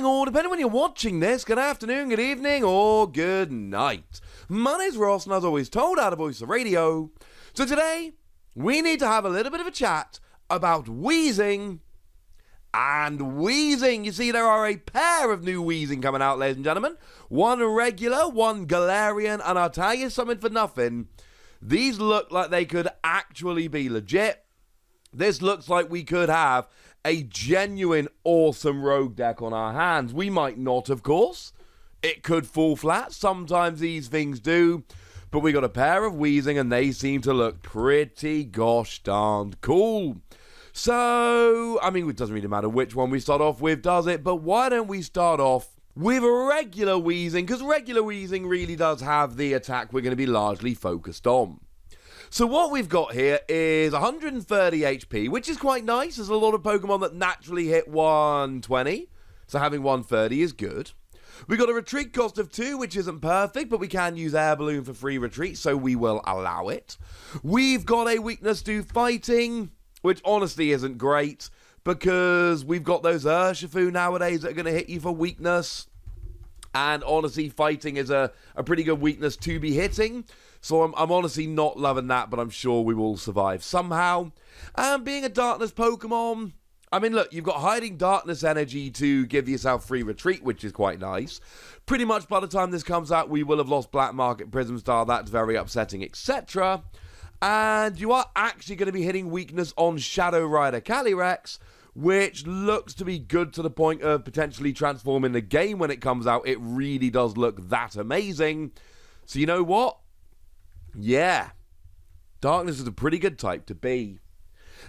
morning, or depending when you're watching this, good afternoon, good evening, or good night. My name's Ross, and as always told out of Voice of Radio. So today, we need to have a little bit of a chat about Weezing and Weezing. You see, there are a pair of new Weezing coming out, ladies and gentlemen. One regular, one Galarian, and I'll tell you something for nothing. These look like they could actually be legit. This looks like we could have a genuine awesome rogue deck on our hands. We might not, of course. It could fall flat. Sometimes these things do. But we got a pair of Weezing and they seem to look pretty gosh darned cool. So, I mean, it doesn't really matter which one we start off with, does it? But why don't we start off with a regular Weezing? Because regular Weezing really does have the attack we're going to be largely focused on. So what we've got here is 130 HP, which is quite nice. There's a lot of Pokemon that naturally hit 120, so having 130 is good. We've got a retreat cost of 2, which isn't perfect, but we can use Air Balloon for free retreat, so we will allow it. We've got a weakness to fighting, which honestly isn't great, because we've got those Urshifu nowadays that are going to hit you for weakness. And honestly, fighting is a pretty good weakness to be hitting. So I'm honestly not loving that, but I'm sure we will survive somehow. And being a darkness Pokemon, I mean, look, you've got hiding darkness energy to give yourself free retreat, which is quite nice. Pretty much by the time this comes out, we will have lost Black Market, Prism Star. That's very upsetting, etc. And you are actually going to be hitting weakness on Shadow Rider Calyrex, which looks to be good to the point of potentially transforming the game when it comes out. It really does look that amazing. So you know what? Yeah, darkness is a pretty good type to be.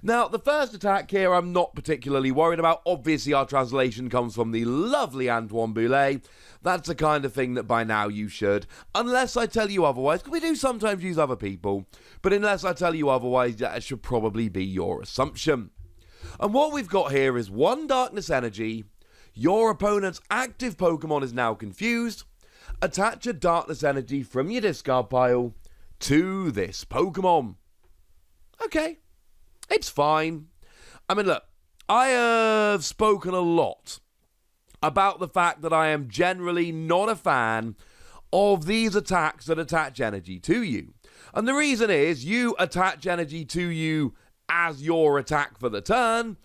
Now, the first attack here I'm not particularly worried about. Obviously, our translation comes from the lovely Antoine Boulet. That's the kind of thing that by now you should. Unless I tell you otherwise, because we do sometimes use other people. But unless I tell you otherwise, that should probably be your assumption. And what we've got here is 1 Darkness Energy. Your opponent's active Pokemon is now confused. Attach a Darkness Energy from your discard pile to this Pokemon. Okay, it's fine. I mean, look, I have spoken a lot about the fact that I am generally not a fan of these attacks that attach energy to you. And the reason is you attach energy to you as your attack for the turn,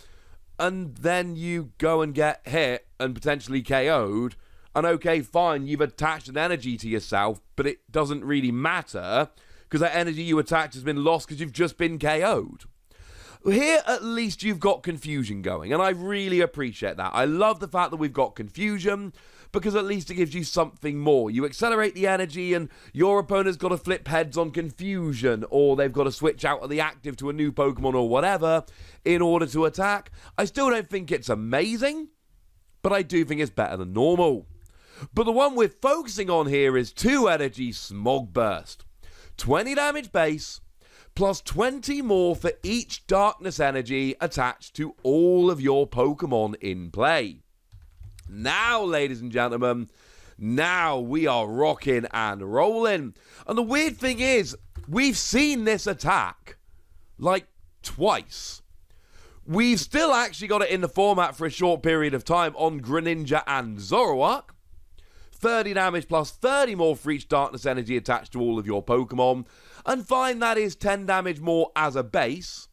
and then you go and get hit and potentially KO'd. And okay, fine, you've attached an energy to yourself, but it doesn't really matter because that energy you attached has been lost because you've just been KO'd. Here, at least you've got confusion going, and I really appreciate that. I love the fact that we've got confusion because at least it gives you something more. You accelerate the energy and your opponent's got to flip heads on confusion, or they've got to switch out of the active to a new Pokemon or whatever in order to attack. I still don't think it's amazing, but I do think it's better than normal. But the one we're focusing on here is 2 Energy Smog Burst. 20 damage base, plus 20 more for each Darkness Energy attached to all of your Pokemon in play. Now, ladies and gentlemen, now we are rocking and rolling. And the weird thing is, we've seen this attack, like, twice. We've still actually got it in the format for a short period of time on Greninja and Zoroark. 30 damage plus 30 more for each Darkness Energy attached to all of your Pokemon. And fine, that is 10 damage more as a base.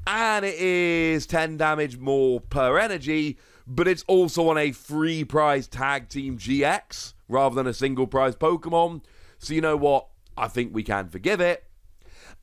And it is 10 damage more per energy, but it's also on a free prize Tag Team GX rather than a single prize Pokemon. So you know what? I think we can forgive it.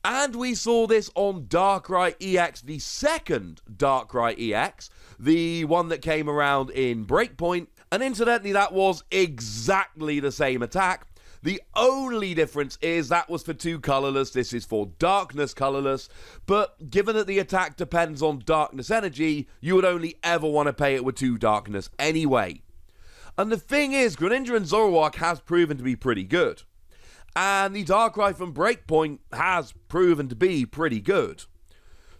And we saw this on Darkrai EX, the second Darkrai EX, the one that came around in Breakpoint. And incidentally, that was exactly the same attack. The only difference is that was for 2 colorless, this is for darkness colorless, but given that the attack depends on darkness energy, you would only ever want to pay it with 2 darkness anyway. And the thing is, Greninja and Zoroark has proven to be pretty good. And the Darkrai from Breakpoint has proven to be pretty good.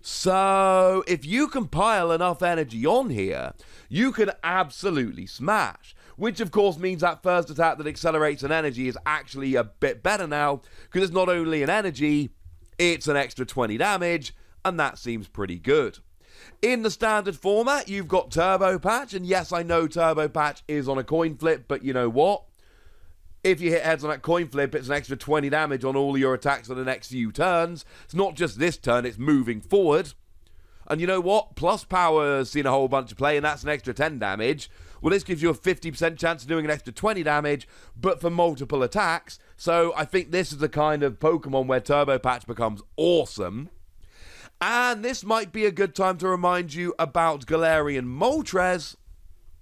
So, if you compile enough energy on here, you can absolutely smash. Which, of course, means that first attack that accelerates an energy is actually a bit better now, because it's not only an energy, it's an extra 20 damage, and that seems pretty good. In the standard format, you've got Turbo Patch, and yes, I know Turbo Patch is on a coin flip, but you know what? If you hit heads on that coin flip, it's an extra 20 damage on all your attacks for the next few turns. It's not just this turn, it's moving forward. And you know what? Plus Power's seen a whole bunch of play, and that's an extra 10 damage. Well, this gives you a 50% chance of doing an extra 20 damage, but for multiple attacks. So I think this is the kind of Pokemon where Turbo Patch becomes awesome. And this might be a good time to remind you about Galarian Moltres,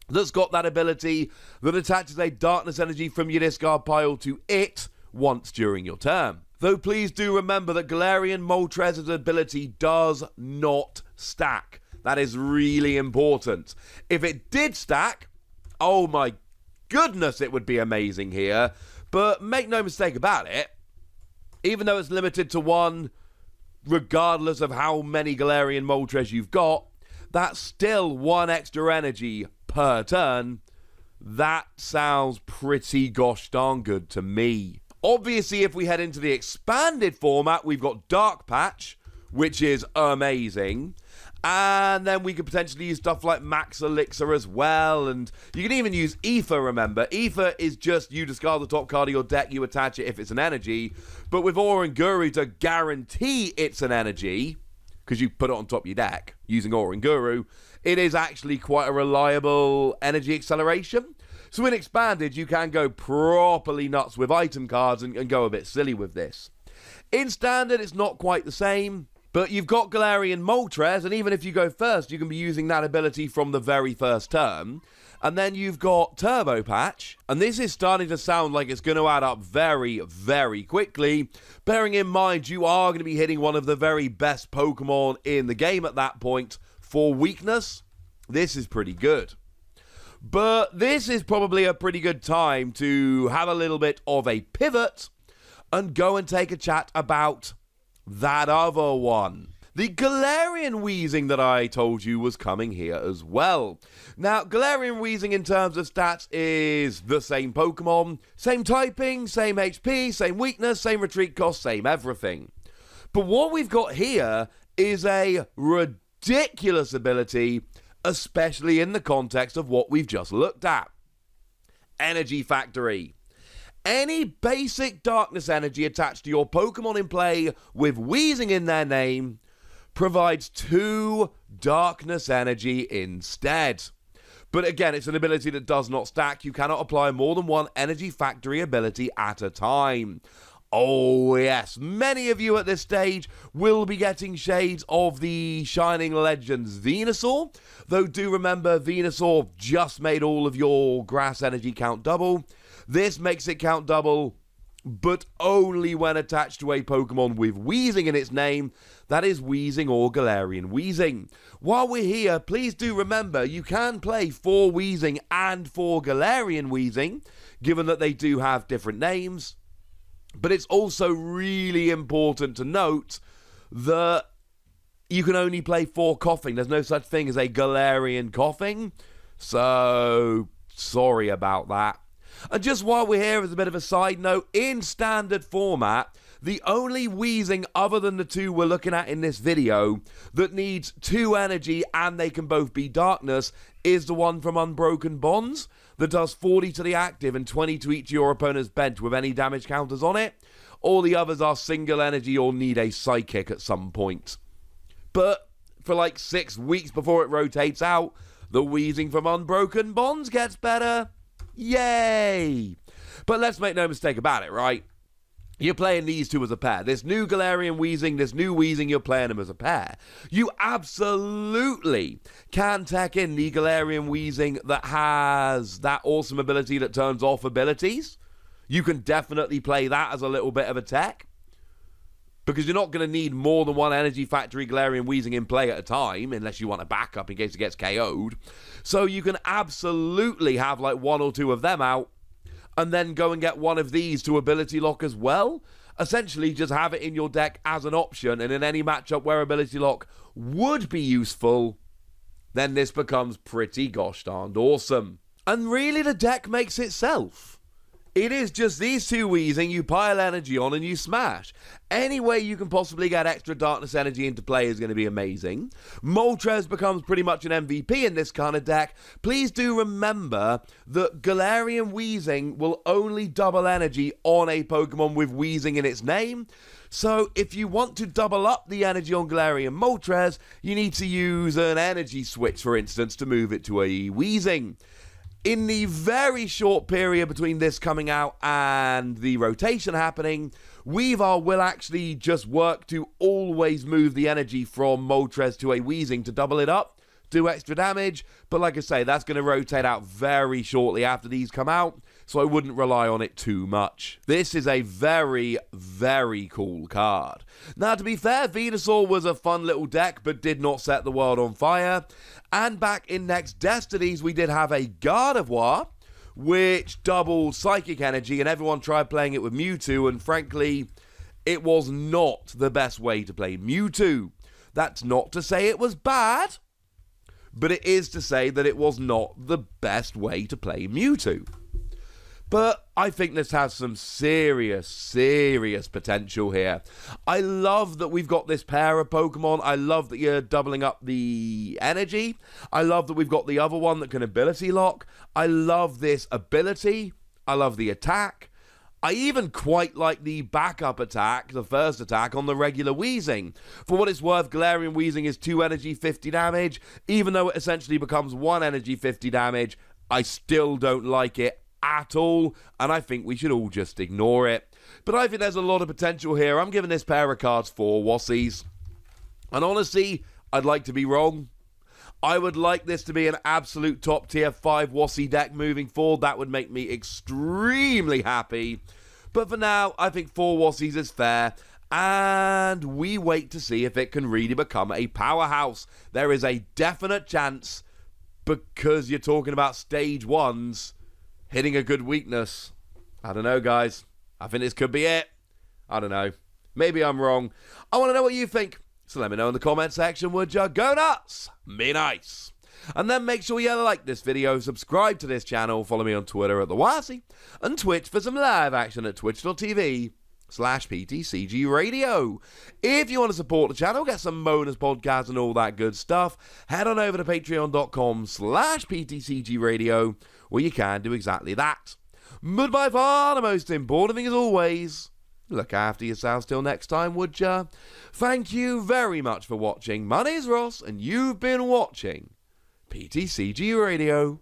that's got that ability that attaches a darkness energy from your discard pile to it once during your turn. Though please do remember that Galarian Moltres' ability does not stack. That is really important. If it did stack, oh my goodness, it would be amazing here. But make no mistake about it, even though it's limited to one, regardless of how many Galarian Moltres you've got, that's still one extra energy per turn. That sounds pretty gosh darn good to me. Obviously, if we head into the expanded format, we've got Dark Patch, which is amazing. And then we could potentially use stuff like Max Elixir as well. And you can even use Ether, remember. Ether is just you discard the top card of your deck, you attach it if it's an energy. But with Oranguru, to guarantee it's an energy, because you put it on top of your deck using Oranguru, it is actually quite a reliable energy acceleration. So in Expanded, you can go properly nuts with item cards and go a bit silly with this. In Standard, it's not quite the same, but you've got Galarian Moltres, and even if you go first, you can be using that ability from the very first turn. And then you've got Turbo Patch, and this is starting to sound like it's going to add up very, very quickly, bearing in mind you are going to be hitting one of the very best Pokemon in the game at that point. For weakness, this is pretty good. But this is probably a pretty good time to have a little bit of a pivot and go and take a chat about that other one. The Galarian Weezing that I told you was coming here as well. Now, Galarian Weezing in terms of stats is the same Pokemon, same typing, same HP, same weakness, same retreat cost, same everything. But what we've got here is a ridiculous ability, especially in the context of what we've just looked at. Energy Factory. Any basic darkness energy attached to your Pokemon in play with Weezing in their name provides 2 darkness energy instead. But again, it's an ability that does not stack. You cannot apply more than one Energy Factory ability at a time. Oh yes, many of you at this stage will be getting shades of the Shining Legends Venusaur, though do remember Venusaur just made all of your grass energy count double. This makes it count double, but only when attached to a Pokemon with Weezing in its name, that is Weezing or Galarian Weezing. While we're here, please do remember you can play for Weezing and for Galarian Weezing, given that they do have different names. But it's also really important to note that you can only play for Coughing. There's no such thing as a Galarian Coughing. So, sorry about that. And just while we're here, as a bit of a side note, in standard format, the only Weezing other than the 2 we're looking at in this video that needs 2 energy and they can both be darkness is the one from Unbroken Bonds that does 40 to the active and 20 to each of your opponent's bench with any damage counters on it. All the others are single energy or need a psychic at some point. But for like 6 weeks before it rotates out, the Weezing from Unbroken Bonds gets better. Yay! But let's make no mistake about it, right? You're playing these 2 as a pair. This new Galarian Weezing, this new Weezing, you're playing them as a pair. You absolutely can tech in the Galarian Weezing that has that awesome ability that turns off abilities. You can definitely play that as a little bit of a tech, because you're not going to need more than one Energy Factory Galarian Weezing in play at a time, unless you want a backup in case it gets KO'd. So you can absolutely have like 1 or 2 of them out, and then go and get one of these to Ability Lock as well. Essentially, just have it in your deck as an option, and in any matchup where Ability Lock would be useful, then this becomes pretty gosh darned awesome. And really, the deck makes itself. It is just these two Weezing, you pile energy on and you smash. Any way you can possibly get extra darkness energy into play is going to be amazing. Moltres becomes pretty much an MVP in this kind of deck. Please do remember that Galarian Weezing will only double energy on a Pokemon with Weezing in its name. So if you want to double up the energy on Galarian Moltres, you need to use an energy switch, for instance, to move it to a Weezing. In the very short period between this coming out and the rotation happening, Weavile will actually just work to always move the energy from Moltres to a Weezing to double it up, do extra damage, but like I say, that's going to rotate out very shortly after these come out, so I wouldn't rely on it too much. This is a very, very cool card. Now, to be fair, Venusaur was a fun little deck, but did not set the world on fire. And back in Next Destinies, we did have a Gardevoir, which doubled Psychic Energy, and everyone tried playing it with Mewtwo, and frankly, it was not the best way to play Mewtwo. That's not to say it was bad, but it is to say that it was not the best way to play Mewtwo. But I think this has some serious, serious potential here. I love that we've got this pair of Pokemon. I love that you're doubling up the energy. I love that we've got the other one that can ability lock. I love this ability. I love the attack. I even quite like the backup attack, the first attack, on the regular Weezing. For what it's worth, Galarian Weezing is 2 energy, 50 damage. Even though it essentially becomes 1 energy, 50 damage, I still don't like it at all, and I think we should all just ignore it. But I think there's a lot of potential here. I'm giving this pair of cards 4 Wossies. And honestly, I'd like to be wrong. I would like this to be an absolute top tier 5 Wossie deck moving forward. That would make me extremely happy. But for now, I think 4 Wossies is fair. And we wait to see if it can really become a powerhouse. There is a definite chance, because you're talking about stage 1s, hitting a good weakness. I don't know, guys. I think this could be it. I don't know. Maybe I'm wrong. I want to know what you think. So let me know in the comment section, would ya? Go nuts! Be nice! And then make sure you like this video, subscribe to this channel, follow me on Twitter at @TheWazzy, and Twitch for some live action at twitch.tv/PTCG Radio. If you want to support the channel, get some bonus podcasts and all that good stuff, head on over to patreon.com/PTCG Radio, where you can do exactly that. But by far the most important thing, as always, look after yourselves till next time, would ya? Thank you very much for watching. My name's Ross, and you've been watching PTCG Radio.